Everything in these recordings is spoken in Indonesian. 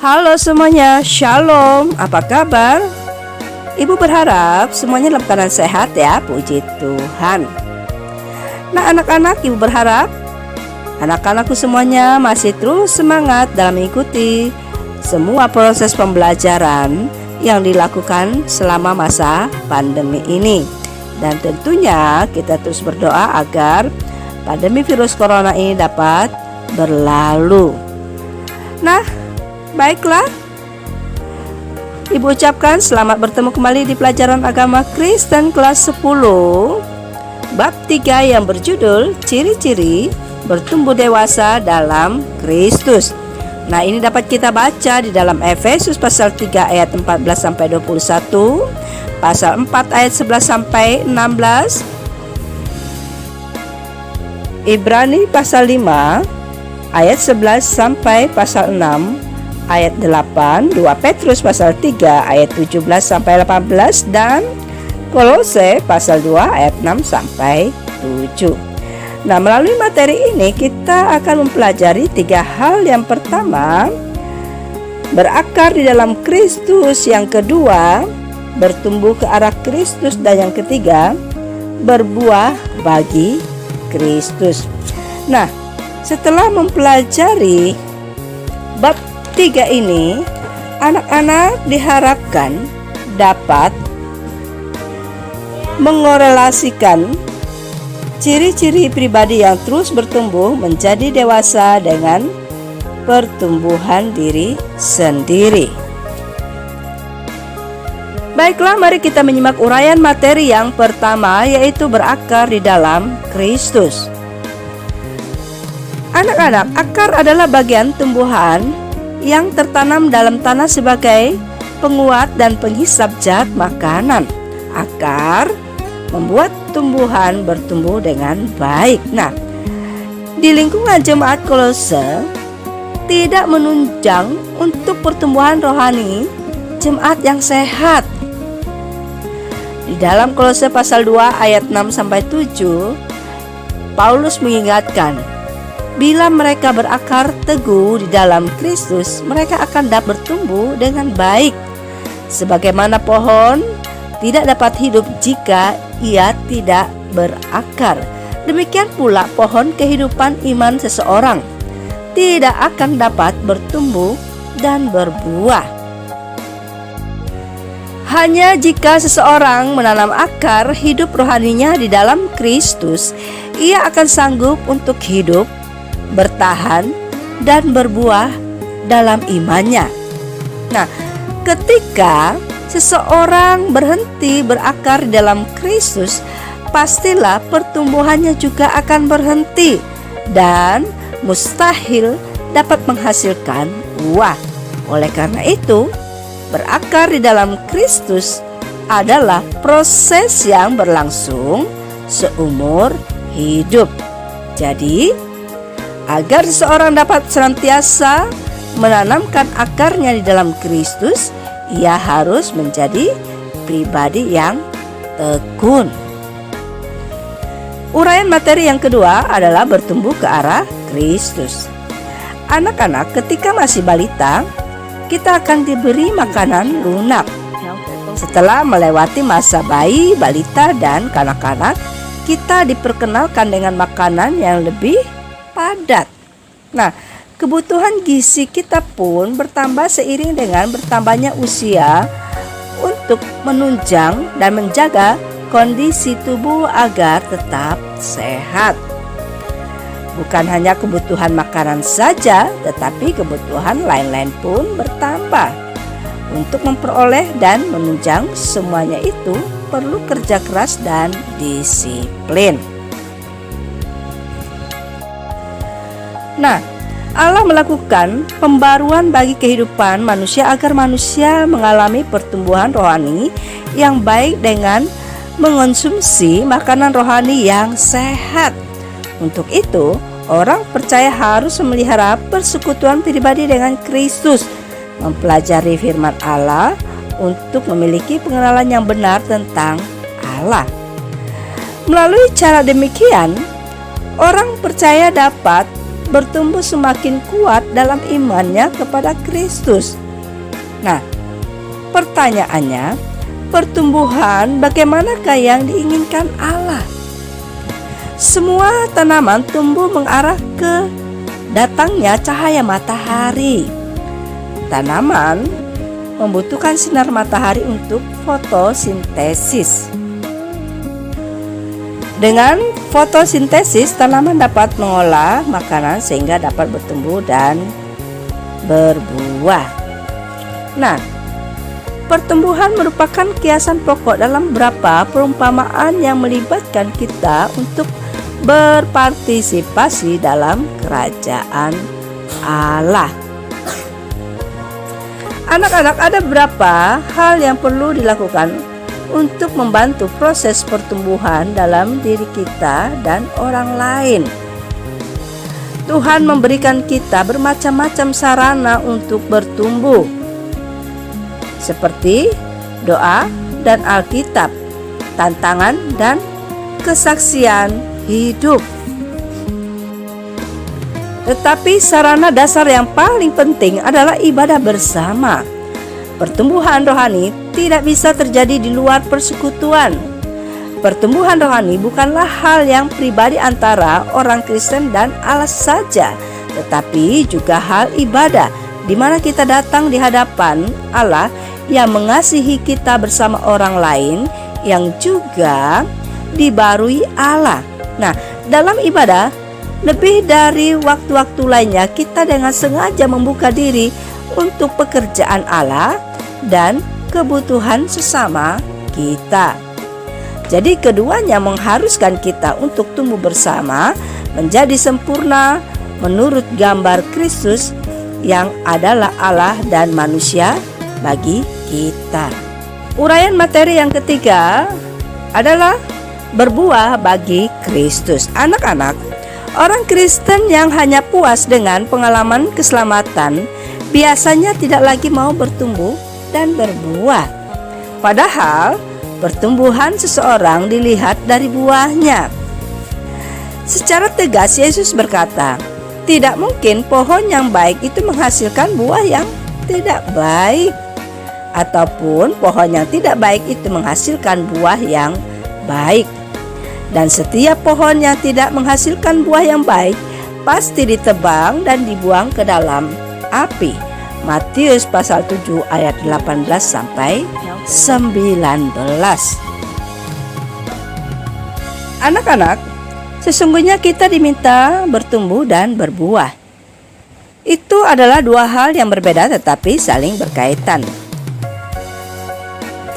Halo semuanya, Shalom, apa kabar? Ibu berharap semuanya dalam keadaan sehat ya, puji Tuhan. Nah anak-anak, ibu berharap anak-anakku semuanya masih terus semangat dalam mengikuti semua proses pembelajaran yang dilakukan selama masa pandemi ini. Dan tentunya kita terus berdoa agar pandemi virus corona ini dapat berlalu. Nah, baiklah, Ibu ucapkan selamat bertemu kembali di pelajaran agama Kristen kelas 10 bab 3 yang berjudul ciri-ciri bertumbuh dewasa dalam Kristus. Nah, ini dapat kita baca di dalam Efesus pasal 3 ayat 14 sampai 21, pasal 4 ayat 11 sampai 16, Ibrani pasal 5 ayat 11 sampai pasal 6 ayat 8, 2 Petrus pasal 3 ayat 17 sampai 18 dan Kolose pasal 2 ayat 6 sampai 7. Nah, melalui materi ini kita akan mempelajari 3 hal. Yang pertama, berakar di dalam Kristus. Yang kedua, bertumbuh ke arah Kristus. Dan yang ketiga, berbuah bagi Kristus. Nah, setelah mempelajari bab 3 ini, anak-anak diharapkan dapat mengorelasikan ciri-ciri pribadi yang terus bertumbuh menjadi dewasa dengan pertumbuhan diri sendiri. Baiklah, mari kita menyimak uraian materi yang pertama, yaitu berakar di dalam Kristus. Anak-anak, akar adalah bagian tumbuhan yang tertanam dalam tanah sebagai penguat dan penghisap zat makanan. Akar membuat tumbuhan bertumbuh dengan baik. Nah, di lingkungan jemaat Kolose tidak menunjang untuk pertumbuhan rohani jemaat yang sehat. Di dalam Kolose pasal 2 ayat 6 sampai 7, Paulus mengingatkan, bila mereka berakar teguh di dalam Kristus, mereka akan dapat bertumbuh dengan baik. Sebagaimana pohon tidak dapat hidup jika ia tidak berakar, demikian pula pohon kehidupan iman seseorang tidak akan dapat bertumbuh dan berbuah. Hanya jika seseorang menanam akar hidup rohaninya di dalam Kristus, ia akan sanggup untuk hidup, bertahan, dan berbuah dalam imannya. Nah, ketika seseorang berhenti berakar di dalam Kristus, pastilah pertumbuhannya juga akan berhenti dan mustahil dapat menghasilkan buah. Oleh karena itu, berakar di dalam Kristus adalah proses yang berlangsung seumur hidup. Jadi, agar seseorang dapat senantiasa menanamkan akarnya di dalam Kristus, ia harus menjadi pribadi yang tekun. Uraian materi yang kedua adalah bertumbuh ke arah Kristus. Anak-anak, ketika masih balita, kita akan diberi makanan lunak. Setelah melewati masa bayi, balita, dan kanak-kanak, kita diperkenalkan dengan makanan yang lebih padat. Nah, kebutuhan gizi kita pun bertambah seiring dengan bertambahnya usia untuk menunjang dan menjaga kondisi tubuh agar tetap sehat. Bukan hanya kebutuhan makanan saja, tetapi kebutuhan lain-lain pun bertambah. Untuk memperoleh dan menunjang semuanya itu perlu kerja keras dan disiplin. Nah, Allah melakukan pembaruan bagi kehidupan manusia agar manusia mengalami pertumbuhan rohani yang baik dengan mengonsumsi makanan rohani yang sehat. Untuk itu, orang percaya harus memelihara persekutuan pribadi dengan Kristus, mempelajari firman Allah untuk memiliki pengenalan yang benar tentang Allah. Melalui cara demikian, orang percaya dapat bertumbuh semakin kuat dalam imannya kepada Kristus. Nah, pertanyaannya, pertumbuhan bagaimanakah yang diinginkan Allah? Semua tanaman tumbuh mengarah ke datangnya cahaya matahari. Tanaman membutuhkan sinar matahari untuk fotosintesis. Dengan fotosintesis, tanaman dapat mengolah makanan sehingga dapat bertumbuh dan berbuah. Nah, pertumbuhan merupakan kiasan pokok dalam beberapa perumpamaan yang melibatkan kita untuk berpartisipasi dalam kerajaan Allah. Anak-anak, ada beberapa hal yang perlu dilakukan untuk membantu proses pertumbuhan dalam diri kita dan orang lain. Tuhan memberikan kita bermacam-macam sarana untuk bertumbuh, seperti doa dan Alkitab, tantangan dan kesaksian hidup. Tetapi sarana dasar yang paling penting adalah ibadah bersama. Pertumbuhan rohani tidak bisa terjadi di luar persekutuan. Pertumbuhan rohani bukanlah hal yang pribadi antara orang Kristen dan Allah saja, tetapi juga hal ibadah di mana kita datang di hadapan Allah yang mengasihi kita bersama orang lain yang juga dibarui Allah. Nah, dalam ibadah, lebih dari waktu-waktu lainnya, kita dengan sengaja membuka diri untuk pekerjaan Allah dan kebutuhan sesama kita. Jadi keduanya mengharuskan kita untuk tumbuh bersama, menjadi sempurna menurut gambar Kristus yang adalah Allah dan manusia bagi kita. Uraian materi yang ketiga adalah berbuah bagi Kristus. Anak-anak, orang Kristen yang hanya puas dengan pengalaman keselamatan biasanya tidak lagi mau bertumbuh dan berbuah. Padahal pertumbuhan seseorang dilihat dari buahnya. Secara tegas Yesus berkata, tidak mungkin pohon yang baik itu menghasilkan buah yang tidak baik, ataupun pohon yang tidak baik itu menghasilkan buah yang baik. Dan setiap pohon yang tidak menghasilkan buah yang baik pasti ditebang dan dibuang ke dalam api. Matius pasal 7 ayat 18 sampai 19. Anak-anak, sesungguhnya kita diminta bertumbuh dan berbuah. Itu adalah dua hal yang berbeda tetapi saling berkaitan.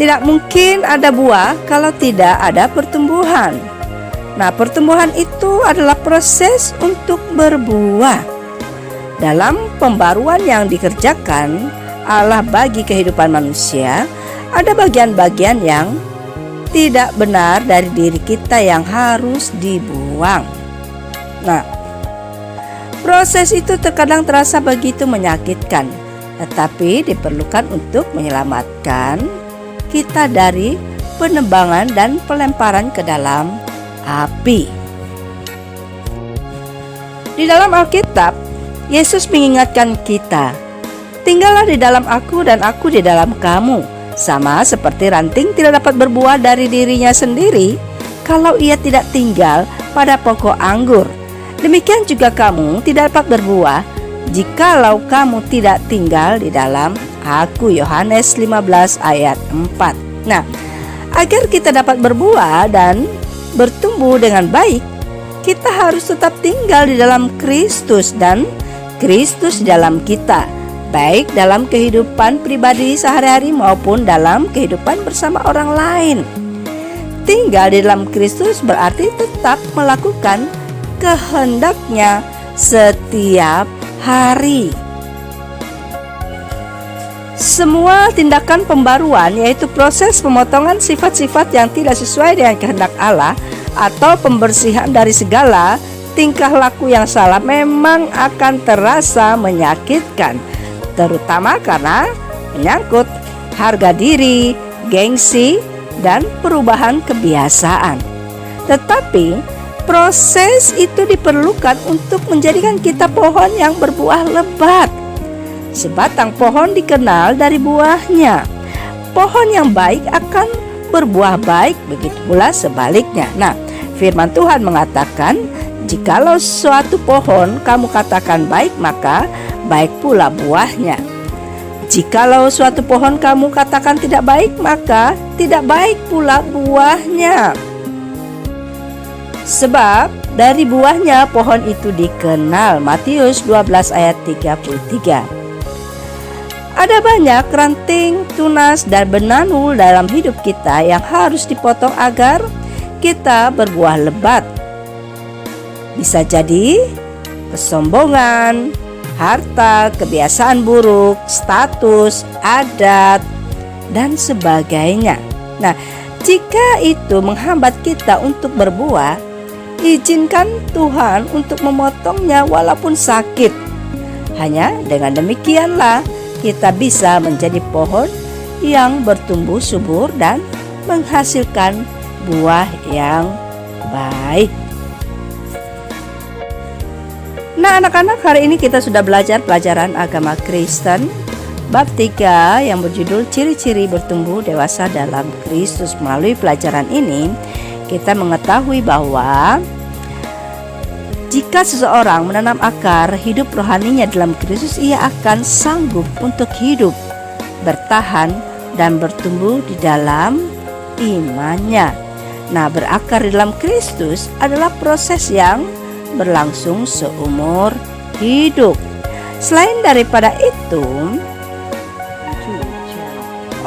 Tidak mungkin ada buah kalau tidak ada pertumbuhan. Nah, pertumbuhan itu adalah proses untuk berbuah. Dalam pembaruan yang dikerjakan Allah bagi kehidupan manusia, ada bagian-bagian yang tidak benar dari diri kita yang harus dibuang. Nah, proses itu terkadang terasa begitu menyakitkan, tetapi diperlukan untuk menyelamatkan kita dari penebangan dan pelemparan ke dalam api. Di dalam Alkitab, Yesus mengingatkan kita, tinggallah di dalam aku dan aku di dalam kamu. Sama seperti ranting tidak dapat berbuah dari dirinya sendiri kalau ia tidak tinggal pada pokok anggur. Demikian juga kamu tidak dapat berbuah jikalau kamu tidak tinggal di dalam aku. Yohanes 15 ayat 4. Nah, agar kita dapat berbuah dan bertumbuh dengan baik, kita harus tetap tinggal di dalam Kristus dan Kristus di dalam kita, baik dalam kehidupan pribadi sehari-hari maupun dalam kehidupan bersama orang lain. Tinggal di dalam Kristus berarti tetap melakukan kehendaknya setiap hari. Semua tindakan pembaruan, yaitu proses pemotongan sifat-sifat yang tidak sesuai dengan kehendak Allah atau pembersihan dari segala tingkah laku yang salah, memang akan terasa menyakitkan, terutama karena menyangkut harga diri, gengsi, dan perubahan kebiasaan. Tetapi Proses itu diperlukan untuk menjadikan kita pohon yang berbuah lebat. Sebatang pohon dikenal dari buahnya. Pohon yang baik akan berbuah baik, begitu pula sebaliknya. Nah, firman Tuhan mengatakan, jikalau suatu pohon kamu katakan baik, maka baik pula buahnya. Jikalau suatu pohon kamu katakan tidak baik, maka tidak baik pula buahnya. Sebab dari buahnya pohon itu dikenal. Matius 12 ayat 33. Ada banyak ranting, tunas, dan benanul dalam hidup kita yang harus dipotong agar kita berbuah lebat. Bisa jadi kesombongan, harta, kebiasaan buruk, status, adat, dan sebagainya. Nah, jika itu menghambat kita untuk berbuah, izinkan Tuhan untuk memotongnya walaupun sakit. Hanya dengan demikianlah kita bisa menjadi pohon yang bertumbuh subur dan menghasilkan buah yang baik. Nah, anak-anak, hari ini kita sudah belajar pelajaran agama Kristen bab 3 yang berjudul ciri-ciri bertumbuh dewasa dalam Kristus. Melalui pelajaran ini kita mengetahui bahwa jika seseorang menanam akar hidup rohaninya dalam Kristus, ia akan sanggup untuk hidup, bertahan, dan bertumbuh di dalam imannya. Nah, berakar di dalam Kristus adalah proses yang berlangsung seumur hidup. Selain daripada itu,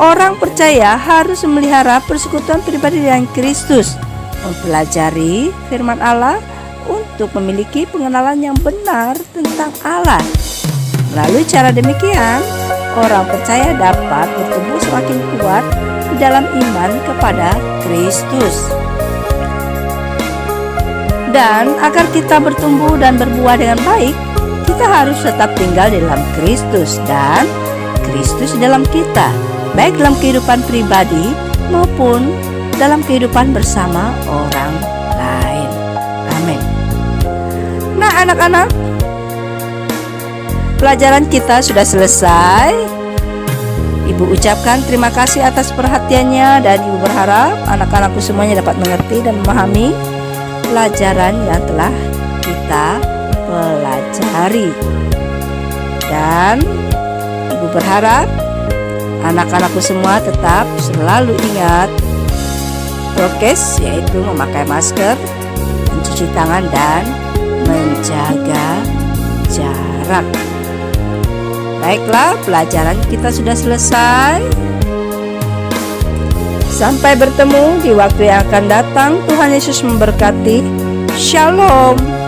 orang percaya harus memelihara persekutuan pribadi dengan Kristus, mempelajari firman Allah untuk memiliki pengenalan yang benar tentang Allah. Melalui cara demikian, orang percaya dapat bertumbuh semakin kuat di dalam iman kepada Kristus. Dan agar kita bertumbuh dan berbuah dengan baik, kita harus tetap tinggal di dalam Kristus dan Kristus di dalam kita, baik dalam kehidupan pribadi maupun dalam kehidupan bersama orang lain. Amin. Nah, anak-anak, pelajaran kita sudah selesai. Ibu ucapkan terima kasih atas perhatiannya, dan Ibu berharap anak-anakku semuanya dapat mengerti dan memahami pelajaran yang telah kita pelajari. Dan Ibu berharap anak-anakku semua tetap selalu ingat prokes, yaitu memakai masker, mencuci tangan, dan menjaga jarak. Baiklah, pelajaran kita sudah selesai. Sampai bertemu di waktu yang akan datang. Tuhan Yesus memberkati. Shalom.